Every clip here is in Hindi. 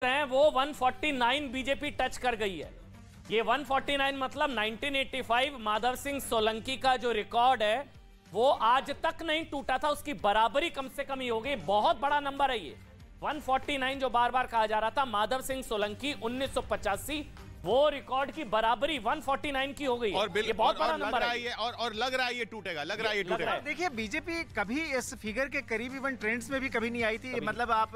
हैं वो 149 बीजेपी टच कर गई है। ये 149 मतलब 1985 माधव सिंह सोलंकी का जो रिकॉर्ड है वो आज तक नहीं टूटा था, उसकी बराबरी कम से कम ही हो गई। बहुत बड़ा नंबर है ये 149 जो बार बार कहा जा रहा था। माधव सिंह सोलंकी 1985 वो रिकॉर्ड की बराबरी 149 की हो गई है। और ये बहुत बड़ा नंबर है और लग रहा है ये टूटेगा, लग रहा है ये टूटेगा। देखिए बीजेपी कभी इस फिगर के करीब इवन ट्रेंड्स में भी कभी नहीं आई थी। मतलब आप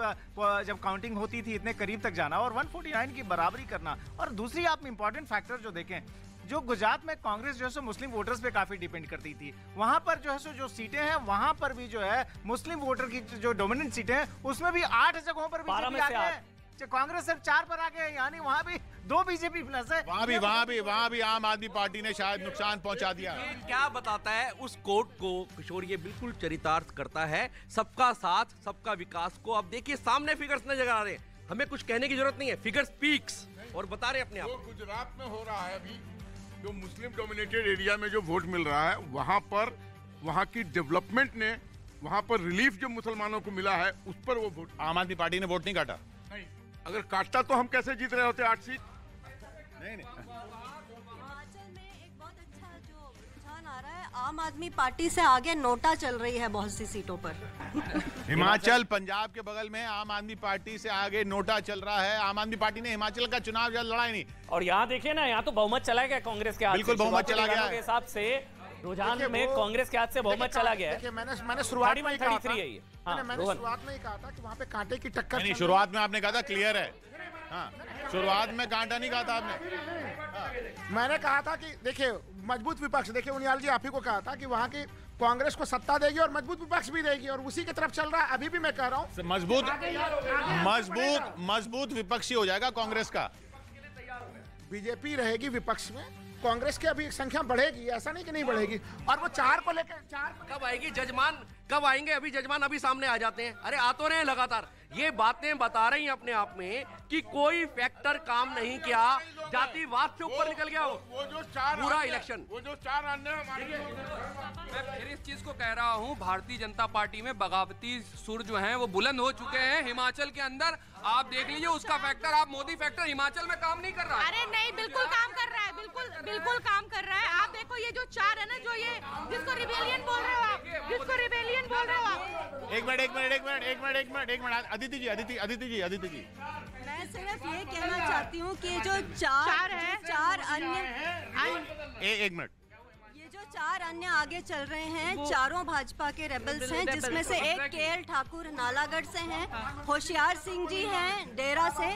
जब काउंटिंग होती थी इतने करीब तक जाना और 149 की बराबरी करना। और दूसरी आप इंपॉर्टेंट फैक्टर जो देखें, जो गुजरात में कांग्रेस जो है सो मुस्लिम वोटर्स पे काफी डिपेंड करती थी, वहां पर जो है सो जो सीटें हैं वहां पर भी जो है मुस्लिम वोटर की जो डोमिनेंट सीटें हैं उसमें भी 8 जगहों पर बीजेपी आगे है। कांग्रेस सिर्फ 4 पर आगे है, यानी वहां भी 2 बीजेपी प्लस है। वहाँ भी आम आदमी पार्टी ने शायद नुकसान पहुंचा दिया। ये क्या बताता है उस कोर्ट को किशोर, ये बिल्कुल चरितार्थ करता है सबका साथ सबका विकास को। अब देखिए सामने फिगर्स नजर आ रहे हैं, हमें कुछ कहने की जरूरत नहीं है, फिगर स्पीक्स और बता रहे अपने आप। जो गुजरात में हो रहा है अभी, जो मुस्लिम डोमिनेटेड एरिया में जो वोट मिल रहा है वहां पर वहां की डेवलपमेंट ने, वहां पर रिलीफ जो मुसलमानों को मिला है उस पर वो वोट, आम आदमी पार्टी ने वोट नहीं काटा। नहीं, अगर काटता तो हम कैसे जीत रहे होते 8 सीट। नहीं हिमाचल में एक बहुत अच्छा जो रुझान आ रहा है, आम आदमी पार्टी से आगे नोटा चल रही है बहुत सी सीटों पर। हिमाचल पंजाब के बगल में आम आदमी पार्टी से आगे नोटा चल रहा है। आम आदमी पार्टी ने हिमाचल का चुनाव लड़ा ही नहीं। और यहाँ देखिए ना, यहाँ तो बहुमत चला गया कांग्रेस के हाथ से। बिल्कुल बहुमत चला गया के हिसाब से रुझान में कांग्रेस के हाथ से बहुमत चला गया है। मैंने शुरुआत में ही कहा था, मैंने शुरुआत में ही कहा था कि वहाँ पे कांटे की टक्कर। नहीं, शुरुआत में आपने कहा था क्लियर है। हाँ, शुरुआत में कांटा नहीं कहा था आपने। मैंने कहा था कि देखिए मजबूत विपक्ष, देखिए उनियाल जी आप ही को कहा था कि वहाँ की कांग्रेस को सत्ता देगी और मजबूत विपक्ष भी देगी, और उसी की तरफ चल रहा है। अभी भी मैं कह रहा हूँ मजबूत विपक्षी हो जाएगा कांग्रेस का। बीजेपी रहेगी विपक्ष में, कांग्रेस की अभी संख्या बढ़ेगी, ऐसा नहीं कि नहीं बढ़ेगी। और वो 4 को लेकर 4 कब आएगी जजमान, कब आएंगे? अभी जजमान अभी सामने आ जाते हैं, अरे आ तो रहे हैं लगातार। ये बातें बता रही हैं अपने आप में कि कोई फैक्टर काम नहीं किया, जातिवाद से ऊपर निकल गया वो जो 4 पूरा इलेक्शन। वो जो 4 अन्य हमारे, मैं फिर इस चीज को कह रहा हूँ, भारतीय जनता पार्टी में बगावती सुर जो हैं वो बुलंद हो चुके हैं। हिमाचल के अंदर आप देख लीजिए उसका फैक्टर, आप मोदी फैक्टर हिमाचल में काम नहीं कर रहा है। अरे नहीं, बिल्कुल काम कर रहा है, बिल्कुल काम कर रहा है। आप देखो ये जो 4 है ना, जो ये जिसको रिबेलियन बोल रहे हो आप, जिसको रिबेलियन बोल रहे हो आप। एक मिनट अदिति जी। मैं सिर्फ ये कहना चाहती हूँ कि जो 4 अन्य एक मिनट, ये जो 4 अन्य आगे चल रहे हैं, चारों भाजपा के रेबल्स हैं, जिसमें से एक केएल ठाकुर नालागढ़ से हैं, होशियार सिंह जी हैं डेरा से।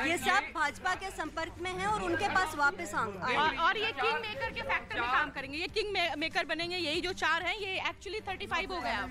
ये सब भाजपा के संपर्क में हैं और उनके पास वापस आएंगे। और ये किंग मेकर के फैक्टर में काम करेंगे, ये किंग मेकर बनेंगे। यही जो 4 हैं ये एक्चुअली 35 हो गया।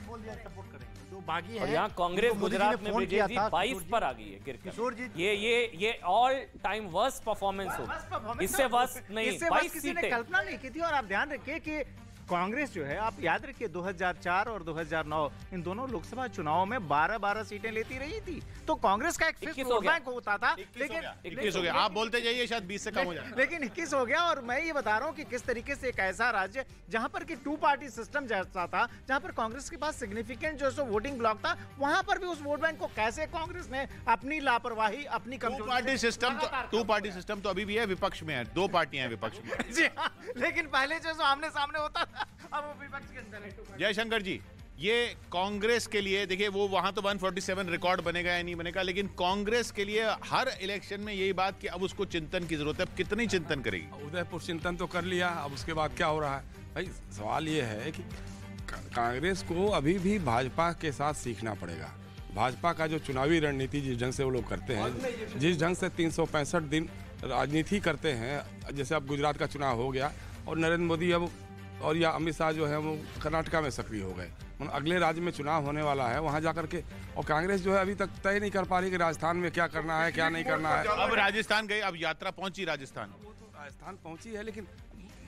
जो बागी है, और यहाँ कांग्रेस गुजरात में 22 पर आ गई है गिरकर। ये ऑल टाइम वर्स्ट परफॉर्मेंस हो, इससे वर्स्ट नहीं। 22 किसी ने सीटें कल्पना नहीं की थी। और आप ध्यान रखिए कि कांग्रेस जो है, आप याद रखिए 2004 और 2009 इन दोनों लोकसभा चुनावों में 12 सीटें लेती रही थी। तो कांग्रेस का एक फिक्स वोट बैंक होता था, लेकिन 21 हो गया। आप बोलते जाइए, शायद 20 से कम हो जाए, लेकिन 21 हो गया। और मैं ये बता रहा हूँ कि किस तरीके से एक ऐसा राज्य जहां पर कि 2 पार्टी सिस्टम जैसा था, जहां पर कांग्रेस के पास सिग्निफिकेंट जो वोटिंग ब्लॉक था, वहां पर भी उस वोट बैंक को कैसे कांग्रेस ने अपनी लापरवाही, अपनी कमजोरी। 2 पार्टी सिस्टम तो अभी भी है, विपक्ष में है, 2 पार्टियां हैं विपक्ष में। जी हाँ, लेकिन पहले जो आमने सामने होता था, अब वो विपक्ष के अंदर है। जयशंकर जी, ये कांग्रेस के लिए देखिए, वो वहां तो 147 रिकॉर्ड बनेगा या नहीं बनेगा, लेकिन कांग्रेस के लिए हर इलेक्शन में यही बात कि अब उसको चिंतन की जरूरत है। कितनी चिंतन करेगी? उदयपुर चिंतन तो कर लिया, अब उसके बाद क्या हो रहा है भाई? सवाल ये है कि कांग्रेस को अभी भी भाजपा के साथ सीखना पड़ेगा। भाजपा का जो चुनावी रणनीति जिस ढंग से वो लोग करते हैं, जिस ढंग से 365 दिन राजनीति करते हैं, जैसे अब गुजरात का चुनाव हो गया और नरेंद्र मोदी अब और या अमित शाह जो है वो कर्नाटका में सक्रिय हो गए, अगले राज्य में चुनाव होने वाला है, वहां जाकर के। और कांग्रेस जो है अभी तक तय नहीं कर पा रही कि राजस्थान में क्या करना है, क्या नहीं करना है। अब राजस्थान गई, अब यात्रा पहुंची राजस्थान पहुंची है, लेकिन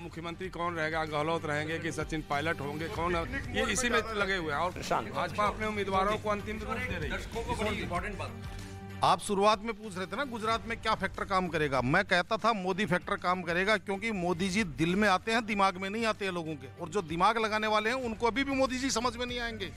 मुख्यमंत्री कौन रहेगा? गहलोत रहेंगे कि सचिन पायलट होंगे? कौन? ये इसी में लगे हुए हैं। और भाजपा अपने उम्मीदवारों को अंतिम रूप दे रही है। इंपॉर्टेंट बात आप शुरुआत में पूछ रहे थे ना गुजरात में क्या फैक्टर काम करेगा। मैं कहता था मोदी फैक्टर काम करेगा, क्योंकि मोदी जी दिल में आते हैं, दिमाग में नहीं आते हैं लोगों के। और जो दिमाग लगाने वाले हैं उनको अभी भी मोदी जी समझ में नहीं आएंगे।